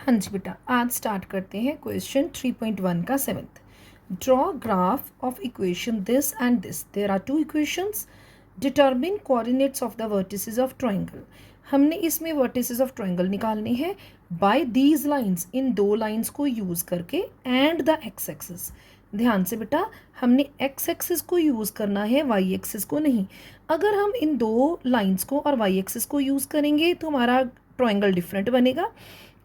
हाँ जी बेटा, आज स्टार्ट करते हैं क्वेश्चन 3.1 का 7th। Draw graph of equation this and this. There are two equations. Determine coordinates of the vertices of triangle. हमने इसमें वर्टिसेस ऑफ ट्रायंगल निकालने हैं बाय दीज लाइंस, इन दो लाइंस को यूज़ करके, एंड द एक्स एक्सिस। ध्यान से बेटा, हमने एक्स एक्सिस को यूज़ करना है, वाई एक्सिस को नहीं। अगर हम इन दो लाइंस को और वाई एक्सिस को यूज़ करेंगे तो हमारा ट्रायंगल डिफरेंट बनेगा।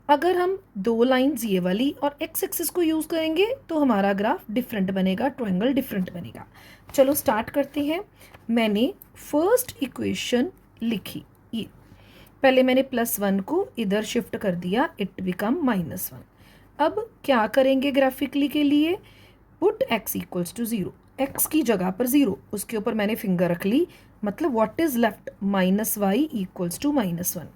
अगर हम दो लाइंस ये वाली और एक्स एक्सिस को यूज़ करेंगे तो हमारा ग्राफ डिफरेंट बनेगा, ट्रायंगल डिफरेंट बनेगा। चलो स्टार्ट करते हैं। मैंने फर्स्ट इक्वेशन लिखी, ये पहले मैंने +1 को इधर शिफ्ट कर दिया, इट बिकम -1। अब क्या करेंगे ग्राफिकली के लिए? Put x equals to 0, x की जगह पर 0, उसके ऊपर मैंने फिंगर रख ली, मतलब what is left -y equals to -1।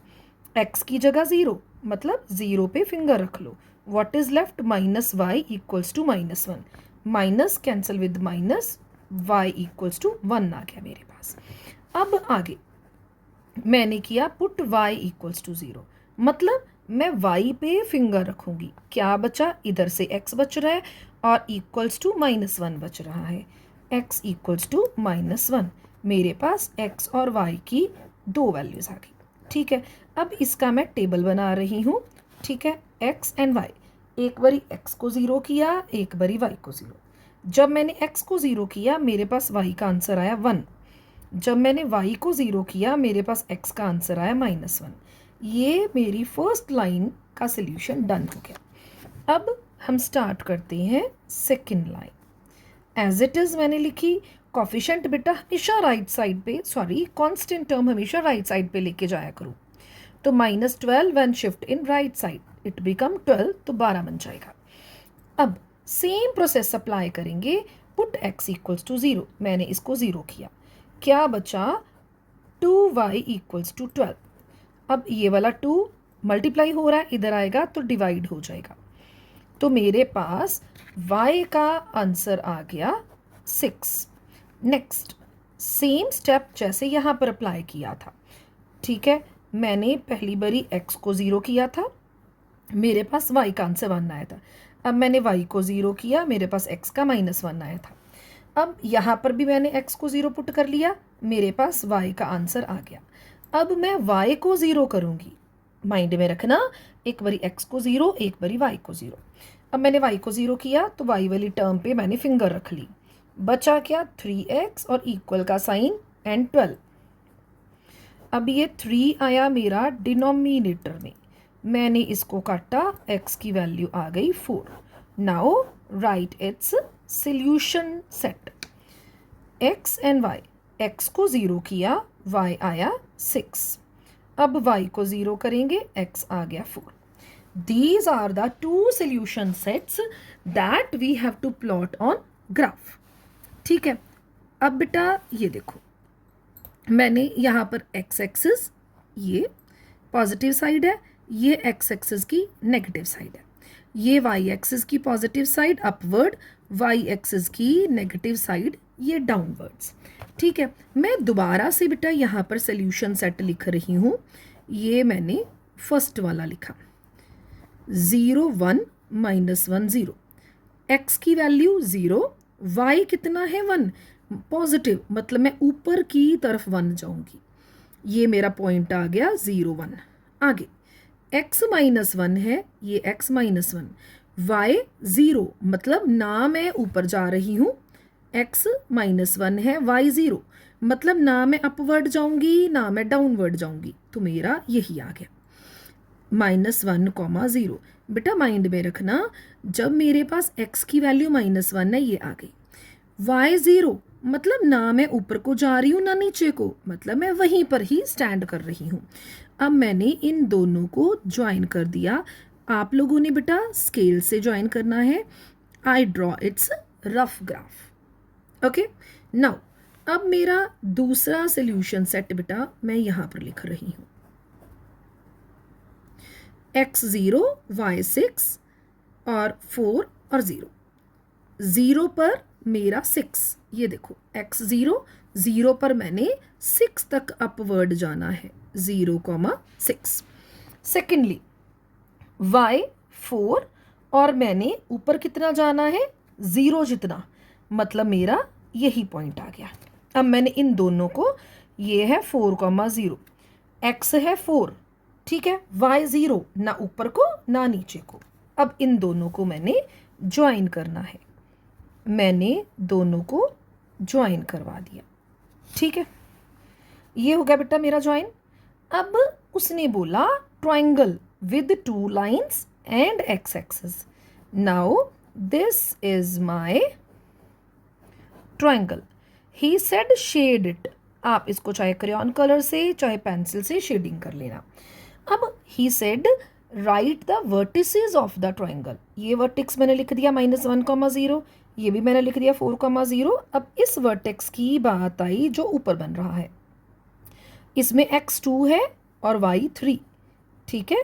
x की जगह 0, मतलब 0 पे फिंगर रख लो, what is left -y equals to -1। Minus cancel with minus, y equals to 1 आ गया मेरे पास। अब आगे मैंने किया पुट y इक्वल्स टू 0, मतलब मैं y पे फिंगर रखूंगी। क्या बचा? इधर से x बच रहा है और इक्वल्स टू -1 बच रहा है। x इक्वल्स टू -1, मेरे पास x और y की दो वैल्यूज़ आ गई। ठीक है, अब इसका मैं टेबल बना रही हूँ। ठीक है, x एंड y, एक बारी x को 0 किया, एक बारी y को 0। जब मैंने x को 0 किया मेरे पास y का आंसर आया 1। जब मैंने y को 0 किया मेरे पास x का आंसर आया -1। ये मेरी फर्स्ट लाइन का सल्यूशन डन हो गया। अब हम स्टार्ट करते हैं second line. As it is मैंने लिखी। कॉफिशेंट बेटा हमेशा राइट साइड पे, सॉरी कांस्टेंट टर्म हमेशा राइट साइड पे लेके जाया करूँ। तो -12 when shift in right side it become 12, तो 12 बन जाएगा। अब सेम प्रोसेस अप्लाई करेंगे। पुट x इक्वल्स टू 0, मैंने इसको 0 किया, क्या बचा? 2y equals to 12। अब ये वाला 2 मल्टीप्लाई हो रहा है, इधर आएगा तो डिवाइड हो जाएगा, तो मेरे पास y का आंसर आ गया 6। नेक्स्ट सेम स्टेप जैसे यहाँ पर अप्लाई किया था। ठीक है, मैंने पहली बारी x को 0 किया था, मेरे पास y का आंसर 1 आया था। अब मैंने y को 0 किया, मेरे पास x का -1 आया था। अब यहाँ पर भी मैंने x को 0 पुट कर लिया, मेरे पास y का आंसर आ गया। अब मैं y को 0 करूँगी, माइंड में रखना, एक बारी x को 0, एक बारी y को 0। अब मैंने y को 0 किया तो y वाली टर्म पे मैंने फिंगर रख ली, बचा क्या? 3x और इक्वल का साइन एंड 12। अब ये 3 आया मेरा डिनोमिनेटर में, मैंने इसको काटा, x की वैल्यू आ गई 4। Now right it's solution set. x and y, x को 0 किया, y आया 6। अब y को 0 करेंगे, x आ गया 4। These are the two solution sets that we have to plot on graph. ठीक है, अब बेटा ये देखो, मैंने यहाँ पर x एक्सिस ये पॉजिटिव साइड है, ये x एक्सिस की नेगेटिव साइड है, ये y एक्सिस की positive side upward, y axis की नेगेटिव साइड ये डाउनवर्ड्स। ठीक है, मैं दोबारा से बेटा यहाँ पर सॉल्यूशन सेट लिख रही हूँ। ये मैंने फर्स्ट वाला लिखा, 0 1 -1 0, x की वैल्यू 0, y कितना है 1 पॉजिटिव, मतलब मैं ऊपर की तरफ 1 जाऊंगी। ये मेरा पॉइंट आ गया 0 1। आगे x -1 है, ये x -1, y 0, मतलब ना मैं ऊपर जा रही हूँ, x -1 है, y 0, मतलब ना मैं अपवर्ड जाऊंगी ना मैं डाउनवर्ड जाऊंगी, तो मेरा यही आ गया -1, 0। बेटा माइंड में रखना, जब मेरे पास x की वैल्यू -1 है, ये आ गई, y 0, मतलब ना मैं ऊपर को जा रही हूँ ना नीचे को, मतलब मैं वहीं पर ही स्टैंड कर रही हूँ। अब मैंने इन दोनों को ज्वाइन कर दिया। आप लोगों ने बेटा स्केल से ज्वाइन करना है। I draw it's rough graph. Okay, now अब मेरा दूसरा सॉल्यूशन सेट बेटा मैं यहाँ पर लिख रही हूँ, x 0, y 6 और 4 और 0। 0 पर मेरा 6, ये देखो x 0, 0 पर मैंने 6 तक अपवर्ड जाना है, 0, 6। सेकेंडली y 4 और मैंने ऊपर कितना जाना है 0 जितना, मतलब मेरा यही पॉइंट आ गया। अब मैंने इन दोनों को, ये है 4,0, x है 4, ठीक है, y 0, ना ऊपर को ना नीचे को। अब इन दोनों को मैंने ज्वाइन करना है, मैंने दोनों को ज्वाइन करवा दिया, ठीक है, ये हो गया बेटा मेरा ज्वाइन। अब उसने बोला triangle with 2 lines and x axis. Now this is my triangle. He said shade it. आप इसको चाहे क्रेयॉन कलर से चाहे पेंसिल से शेडिंग कर लेना। अब he said right the vertices of the triangle. ये वर्टेक्स मैंने लिख दिया -1,0, ये भी मैंने लिख दिया 4,0। अब इस वर्टेक्स की बात आई जो ऊपर बन रहा है, इसमें x 2 है और y 3, ठीक है,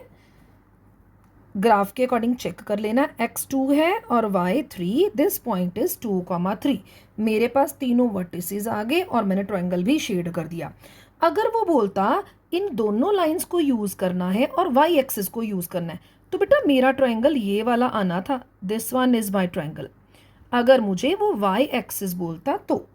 ग्राफ के अकॉर्डिंग चेक कर लेना, x 2 है और y 3, दिस पॉइंट इज 2,3। मेरे पास तीनों वर्टिसेस आ गए और मैंने ट्रायंगल भी शेड कर दिया। अगर वो बोलता इन दोनों लाइंस को यूज़ करना है और y एक्सिस को यूज़ करना है, तो बेटा मेरा ट्रायंगल ये वाला आना था, this one is my triangle. अगर मुझे वो y एक्सिस बोलता तो